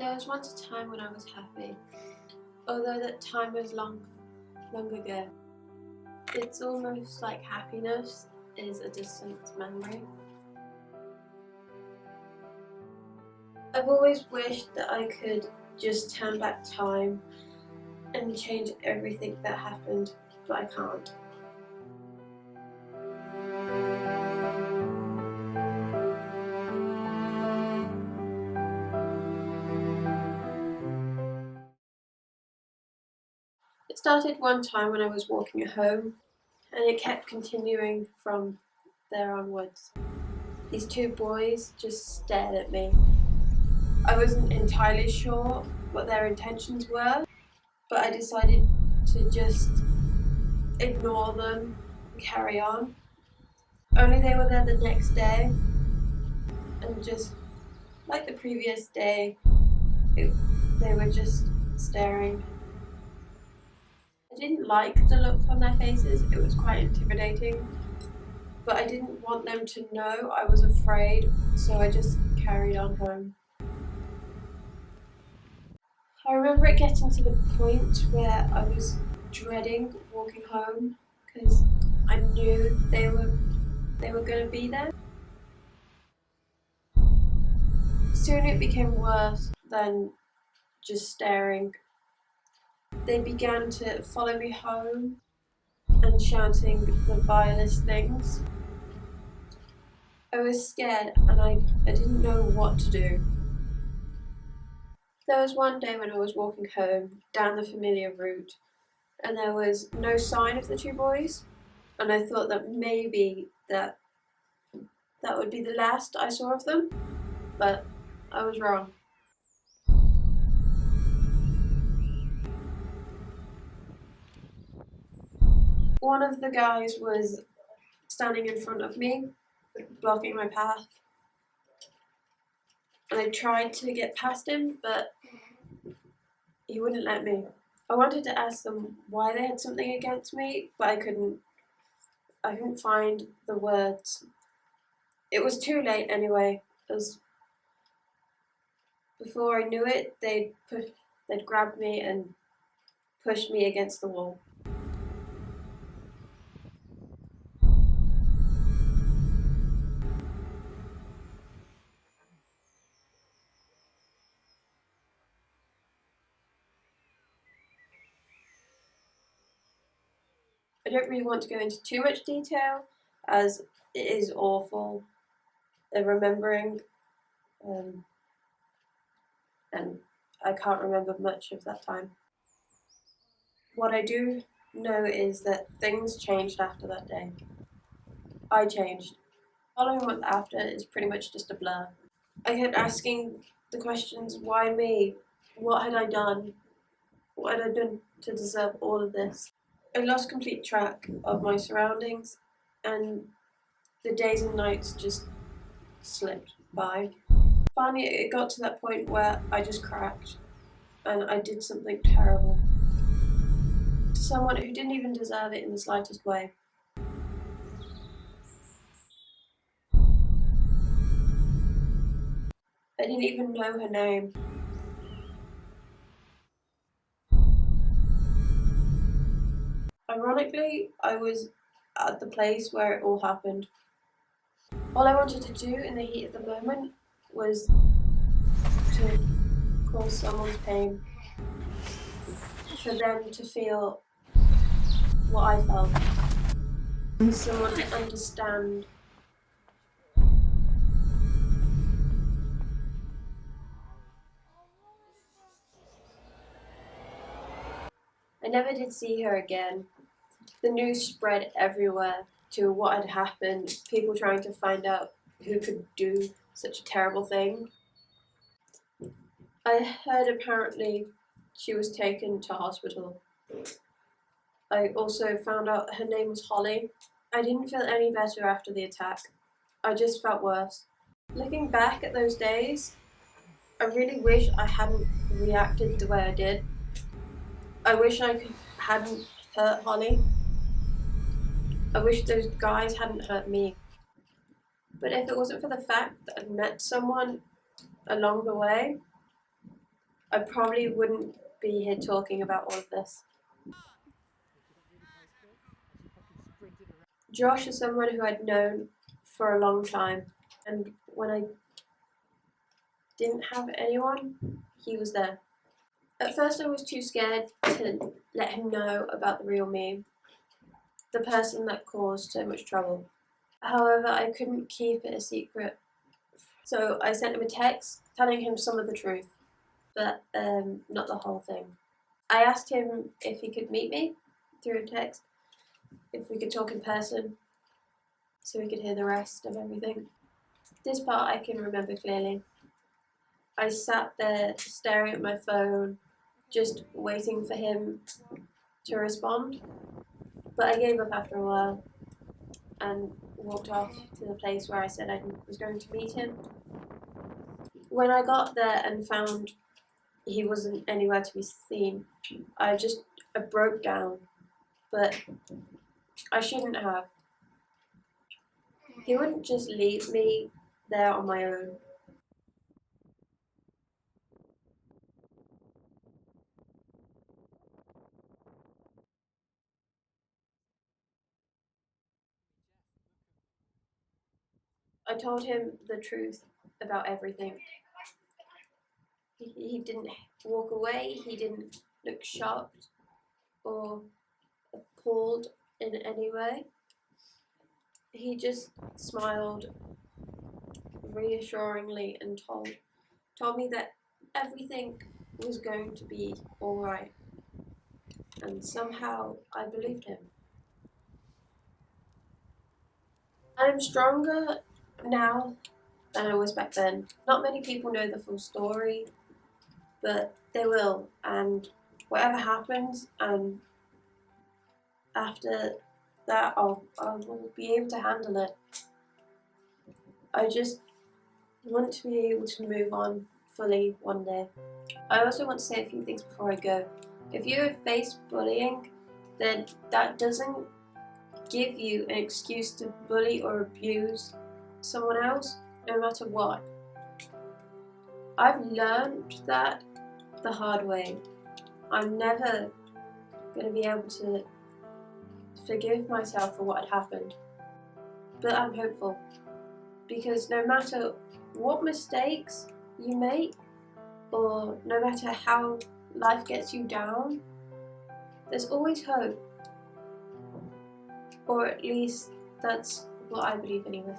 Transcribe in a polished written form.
There was once a time when I was happy, although that time was long ago. It's almost like happiness is a distant memory. I've always wished that I could just turn back time and change everything that happened, but I can't. It started one time when I was walking at home, and it kept continuing from there onwards. These two boys just stared at me. I wasn't entirely sure what their intentions were, but I decided to just ignore them and carry on. Only they were there the next day, and just like the previous day, they were just staring. I didn't like the look on their faces, it was quite intimidating, but I didn't want them to know I was afraid, so I just carried on home. I remember it getting to the point where I was dreading walking home because I knew they were going to be there. Soon it became worse than just staring. They began to follow me home and shouting the vilest things. I was scared and I didn't know what to do. There was one day when I was walking home down the familiar route and there was no sign of the two boys, and I thought that maybe that would be the last I saw of them, but I was wrong. One of the guys was standing in front of me, blocking my path, and I tried to get past him, but he wouldn't let me. I wanted to ask them why they had something against me, but I couldn't find the words. It was too late anyway, as before I knew it, they'd grabbed me and pushed me against the wall. I don't really want to go into too much detail, as it is awful remembering, and I can't remember much of that time. What I do know is that things changed after that day. I changed. Following month after is pretty much just a blur. I kept asking the questions, why me? What had I done? What had I done to deserve all of this? I lost complete track of my surroundings, and the days and nights just slipped by. Finally, it got to that point where I just cracked, and I did something terrible to someone who didn't even deserve it in the slightest way. I didn't even know her name. Ironically, I was at the place where it all happened. All I wanted to do in the heat of the moment was to cause someone's pain, for them to feel what I felt, for someone to understand. I never did see her again. The news spread everywhere to what had happened, people trying to find out who could do such a terrible thing. I heard apparently she was taken to hospital. I also found out her name was Holly. I didn't feel any better after the attack. I just felt worse. Looking back at those days, I really wish I hadn't reacted the way I did. I wish hadn't hurt Holly. I wish those guys hadn't hurt me. But if it wasn't for the fact that I'd met someone along the way, I probably wouldn't be here talking about all of this. Josh is someone who I'd known for a long time, and when I didn't have anyone, he was there. At first, I was too scared to let him know about the real me, the person that caused so much trouble. However, I couldn't keep it a secret, so I sent him a text telling him some of the truth, but not the whole thing. I asked him if he could meet me through a text, if we could talk in person, so we could hear the rest of everything. This part I can remember clearly. I sat there staring at my phone, just waiting for him to respond. But I gave up after a while and walked off to the place where I said I was going to meet him. When I got there and found he wasn't anywhere to be seen, I broke down. But I shouldn't have. He wouldn't just leave me there on my own. I told him the truth about everything. He didn't walk away, he didn't look shocked or appalled in any way. He just smiled reassuringly and told me that everything was going to be alright. And somehow I believed him. I'm stronger now than I was back then. Not many people know the full story, but they will. And whatever happens, after that, I will be able to handle it. I just want to be able to move on fully one day. I also want to say a few things before I go. If you have faced bullying, then that doesn't give you an excuse to bully or abuse someone else, no matter what. I've learned that the hard way. I'm never going to be able to forgive myself for what had happened. But I'm hopeful, because no matter what mistakes you make, or no matter how life gets you down, there's always hope. Or at least that's what I believe anyway.